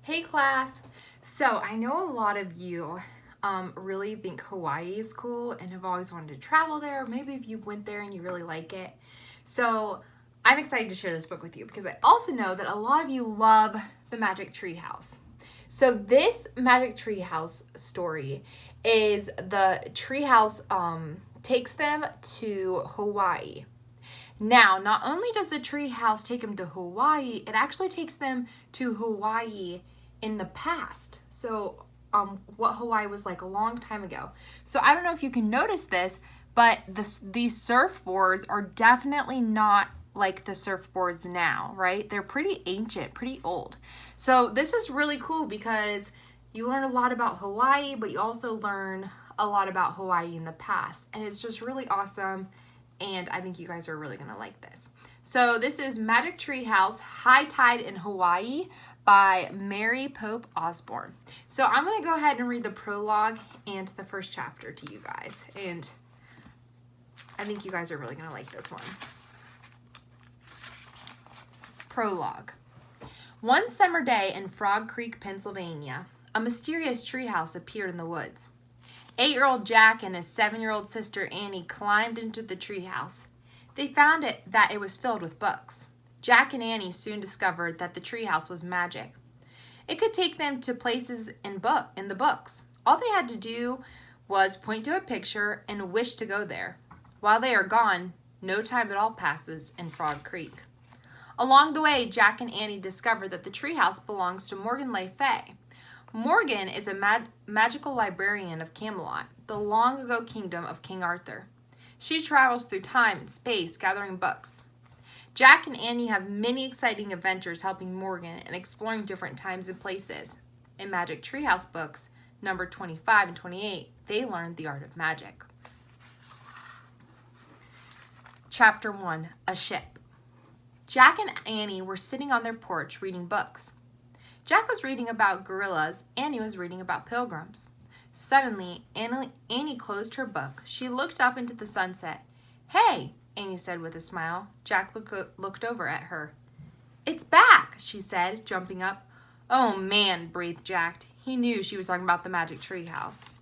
Hey class! So I know a lot of you really think Hawaii is cool and have always wanted to travel there. Maybe if you went there and you really like it. So I'm excited to share this book with you because I also know that a lot of you love the Magic Treehouse. So this Magic Treehouse story is the treehouse takes them to Hawaii. Now, not only does the treehouse take them to Hawaii, it actually takes them to Hawaii in the past. So, what Hawaii was like a long time ago. So, I don't know if you can notice this, but these surfboards are definitely not like the surfboards now, right? They're pretty ancient, pretty old. So, this is really cool because you learn a lot about Hawaii, but you also learn a lot about Hawaii in the past. And it's just really awesome. And I think you guys are really going to like this. So this is Magic Treehouse, High Tide in Hawaii by Mary Pope Osborne. So I'm going to go ahead and read the prologue and the first chapter to you guys. And I think you guys are really going to like this one. Prologue. One summer day in Frog Creek, Pennsylvania, a mysterious treehouse appeared in the woods. 8-year-old Jack and his 7-year-old sister Annie climbed into the treehouse. They found that it was filled with books. Jack and Annie soon discovered that the treehouse was magic. It could take them to places in the books. All they had to do was point to a picture and wish to go there. While they are gone, no time at all passes in Frog Creek. Along the way, Jack and Annie discovered that the treehouse belongs to Morgan Le Fay. Morgan is a magical librarian of Camelot, the long-ago kingdom of King Arthur. She travels through time and space gathering books. Jack and Annie have many exciting adventures helping Morgan and exploring different times and places. In Magic Treehouse books, number 25 and 28, they learn the art of magic. Chapter 1, A Ship. Jack and Annie were sitting on their porch reading books. Jack was reading about gorillas, Annie was reading about pilgrims. Suddenly, Annie closed her book. She looked up into the sunset. "Hey," Annie said with a smile. Jack looked over at her. "It's back," she said, jumping up. "Oh, man," breathed Jack. He knew she was talking about the Magic Treehouse.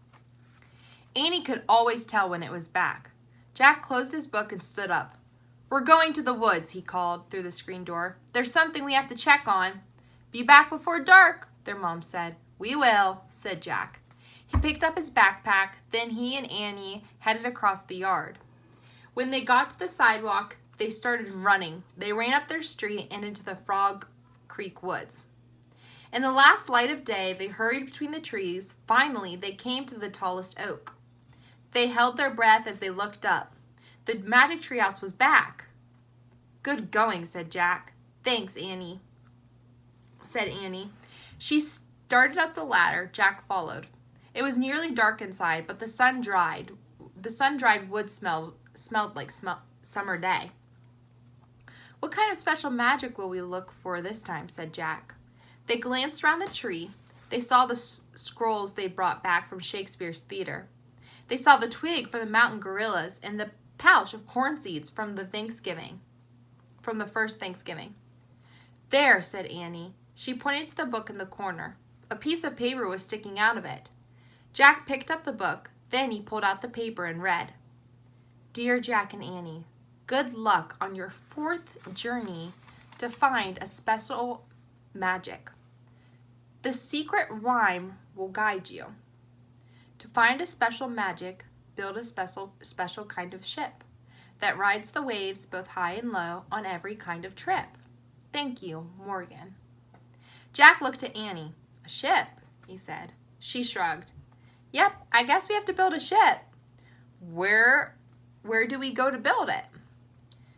Annie could always tell when it was back. Jack closed his book and stood up. "We're going to the woods," he called through the screen door. "There's something we have to check on." "Be back before dark," their mom said. "We will," said Jack. He picked up his backpack, then he and Annie headed across the yard. When they got to the sidewalk, they started running. They ran up their street and into the Frog Creek woods. In the last light of day, they hurried between the trees. Finally, they came to the tallest oak. They held their breath as they looked up. The Magic Treehouse was back. "Good going," said Jack. "Thanks, Annie," said Annie. She started up the ladder. Jack followed. It was nearly dark inside, but the sun-dried wood smelled like summer day. "What kind of special magic will we look for this time?" said Jack. They glanced around the tree. They saw the scrolls they brought back from Shakespeare's theater. They saw the twig for the mountain gorillas and the pouch of corn seeds from the first Thanksgiving. "There," said Annie. She pointed to the book in the corner. A piece of paper was sticking out of it. Jack picked up the book. Then he pulled out the paper and read. "Dear Jack and Annie, good luck on your 4th journey to find a special magic. The secret rhyme will guide you. To find a special magic, build a special kind of ship that rides the waves both high and low on every kind of trip. Thank you, Morgan." Jack looked at Annie. "A ship," he said. She shrugged. "Yep, I guess we have to build a ship. Where do we go to build it?"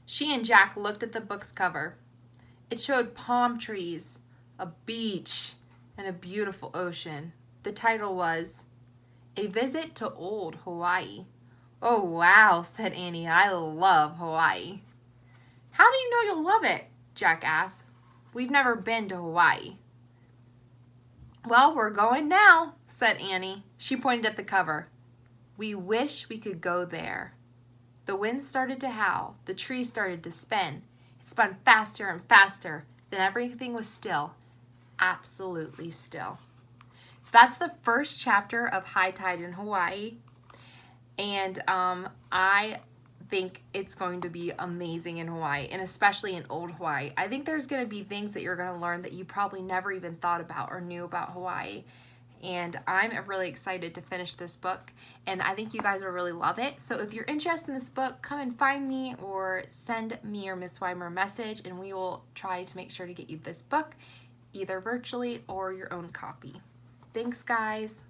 She and Jack looked at the book's cover. It showed palm trees, a beach, and a beautiful ocean. The title was A Visit to Old Hawaii. "Oh, wow," said Annie. "I love Hawaii." "How do you know you'll love it?" Jack asked. "We've never been to Hawaii." "Well, we're going now," said Annie. She pointed at the cover. "We wish we could go there." The wind started to howl. The trees started to spin. It spun faster and faster. Then everything was still. absolutely still. So that's the first chapter of High Tide in Hawaii. And I think it's going to be amazing in Hawaii, and especially in old Hawaii. I think there's going to be things that you're going to learn that you probably never even thought about or knew about Hawaii. And I'm really excited to finish this book, and I think you guys will really love it. So if you're interested in this book, come and find me or send me or Miss Weimer a message, and we will try to make sure to get you this book, either virtually or your own copy. Thanks, guys.